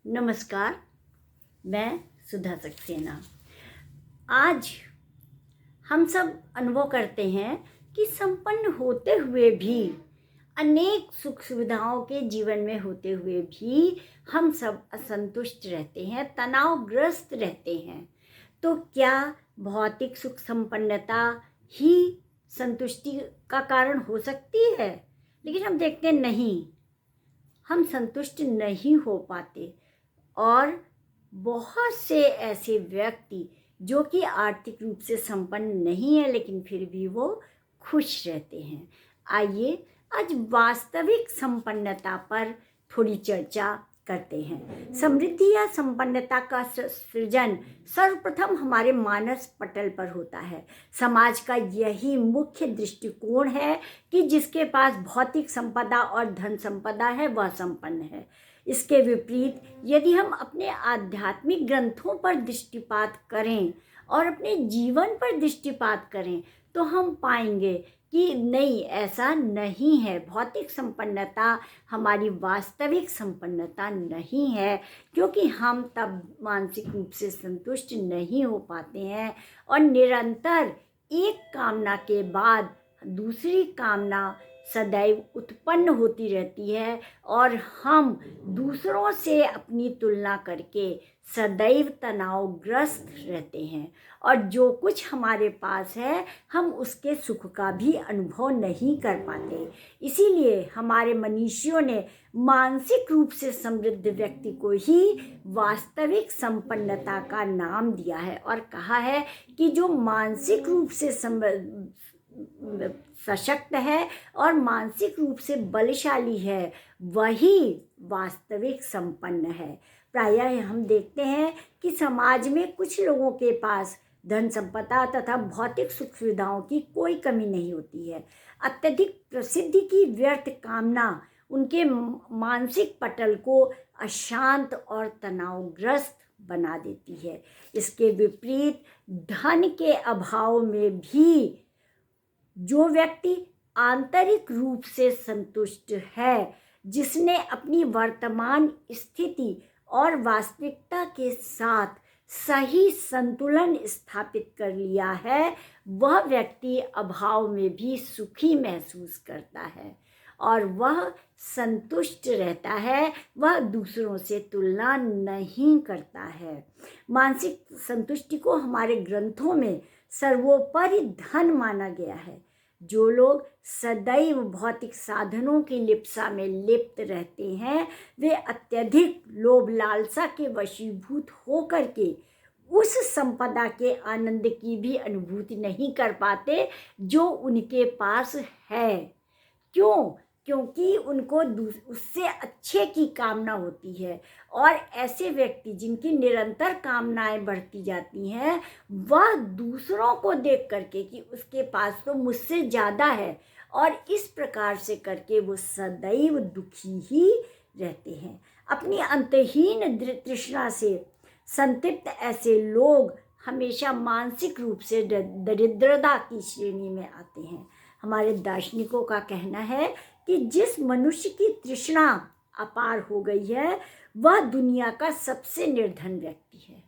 नमस्कार, मैं सुधा सक्सेना। आज हम सब अनुभव करते हैं कि संपन्न होते हुए भी, अनेक सुख सुविधाओं के जीवन में होते हुए भी हम सब असंतुष्ट रहते हैं, तनावग्रस्त रहते हैं। तो क्या भौतिक सुख संपन्नता ही संतुष्टि का कारण हो सकती है? लेकिन हम देखते हैं नहीं, हम संतुष्ट नहीं हो पाते। और बहुत से ऐसे व्यक्ति जो कि आर्थिक रूप से संपन्न नहीं है, लेकिन फिर भी वो खुश रहते हैं। आइए आज वास्तविक संपन्नता पर थोड़ी चर्चा करते हैं। समृद्धि या संपन्नता का सृजन सर्वप्रथम हमारे मानस पटल पर होता है। समाज का यही मुख्य दृष्टिकोण है कि जिसके पास भौतिक संपदा और धन संपदा है वह संपन्न है। इसके विपरीत यदि हम अपने आध्यात्मिक ग्रंथों पर दृष्टिपात करें और अपने जीवन पर दृष्टिपात करें तो हम पाएंगे कि नहीं, ऐसा नहीं है। भौतिक संपन्नता हमारी वास्तविक संपन्नता नहीं है, क्योंकि हम तब मानसिक रूप से संतुष्ट नहीं हो पाते हैं और निरंतर एक कामना के बाद दूसरी कामना सदैव उत्पन्न होती रहती है और हम दूसरों से अपनी तुलना करके सदैव तनावग्रस्त रहते हैं और जो कुछ हमारे पास है हम उसके सुख का भी अनुभव नहीं कर पाते। इसीलिए हमारे मनीषियों ने मानसिक रूप से समृद्ध व्यक्ति को ही वास्तविक संपन्नता का नाम दिया है और कहा है कि जो मानसिक रूप से सशक्त है और मानसिक रूप से बलशाली है वही वास्तविक संपन्न है। प्रायः हम देखते हैं कि समाज में कुछ लोगों के पास धन संपदा तथा भौतिक सुख सुविधाओं की कोई कमी नहीं होती है। अत्यधिक प्रसिद्धि की व्यर्थ कामना उनके मानसिक पटल को अशांत और तनावग्रस्त बना देती है। इसके विपरीत धन के अभाव में भी जो व्यक्ति आंतरिक रूप से संतुष्ट है, जिसने अपनी वर्तमान स्थिति और वास्तविकता के साथ सही संतुलन स्थापित कर लिया है, वह व्यक्ति अभाव में भी सुखी महसूस करता है और वह संतुष्ट रहता है। वह दूसरों से तुलना नहीं करता है। मानसिक संतुष्टि को हमारे ग्रंथों में सर्वोपरि धन माना गया है। जो लोग सदैव भौतिक साधनों की लिप्सा में लिप्त रहते हैं वे अत्यधिक लोभ लालसा के वशीभूत होकर के उस संपदा के आनंद की भी अनुभूति नहीं कर पाते जो उनके पास है। क्यों? क्योंकि उनको उससे अच्छे की कामना होती है और ऐसे व्यक्ति जिनकी निरंतर कामनाएं बढ़ती जाती हैं वह दूसरों को देख करके कि उसके पास तो मुझसे ज़्यादा है और इस प्रकार से करके वो सदैव दुखी ही रहते हैं। अपनी अंतहीन तृष्णा से संतृप्त ऐसे लोग हमेशा मानसिक रूप से दरिद्रता की श्रेणी में आते हैं। हमारे दार्शनिकों का कहना है कि जिस मनुष्य की तृष्णा अपार हो गई है वह दुनिया का सबसे निर्धन व्यक्ति है।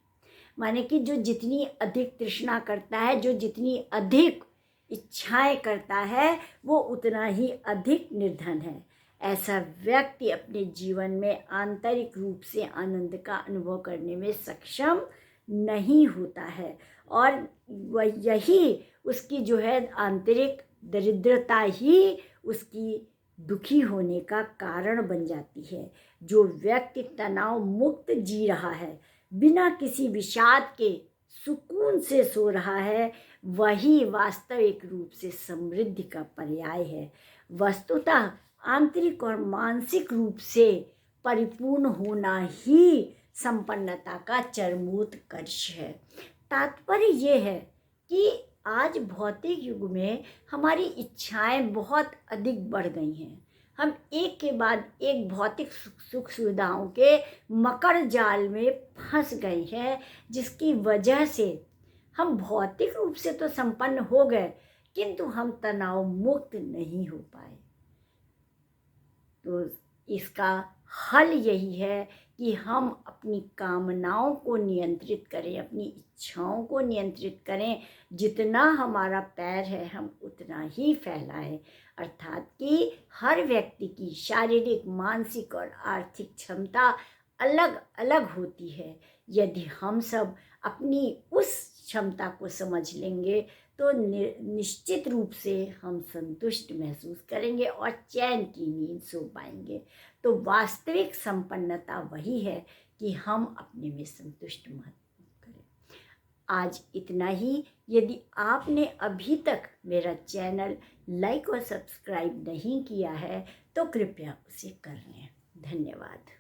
माने कि जो जितनी अधिक तृष्णा करता है, जो जितनी अधिक इच्छाएं करता है, वो उतना ही अधिक निर्धन है। ऐसा व्यक्ति अपने जीवन में आंतरिक रूप से आनंद का अनुभव करने में सक्षम नहीं होता है और वह यही उसकी जो है आंतरिक दरिद्रता ही उसकी दुखी होने का कारण बन जाती है। जो व्यक्ति तनाव मुक्त जी रहा है, बिना किसी विषाद के सुकून से सो रहा है, वही वास्तविक रूप से समृद्धि का पर्याय है। वस्तुतः आंतरिक और मानसिक रूप से परिपूर्ण होना ही संपन्नता का चरमोत्कर्ष है। तात्पर्य ये है कि आज भौतिक युग में हमारी इच्छाएं बहुत अधिक बढ़ गई हैं। हम एक के बाद एक भौतिक सुख सुविधाओं के मकर जाल में फंस गए हैं, जिसकी वजह से हम भौतिक रूप से तो संपन्न हो गए किंतु हम तनाव मुक्त नहीं हो पाए। तो इसका हल यही है कि हम अपनी कामनाओं को नियंत्रित करें, अपनी इच्छाओं को नियंत्रित करें। जितना हमारा पैर है हम उतना ही फैलाएं। अर्थात कि हर व्यक्ति की शारीरिक, मानसिक और आर्थिक क्षमता अलग अलग होती है। यदि हम सब अपनी उस क्षमता को समझ लेंगे तो निश्चित रूप से हम संतुष्ट महसूस करेंगे और चैन की नींद सो पाएंगे। तो वास्तविक संपन्नता वही है कि हम अपने में संतुष्ट महसूस करें। आज इतना ही। यदि आपने अभी तक मेरा चैनल लाइक और सब्सक्राइब नहीं किया है तो कृपया उसे कर लें। धन्यवाद।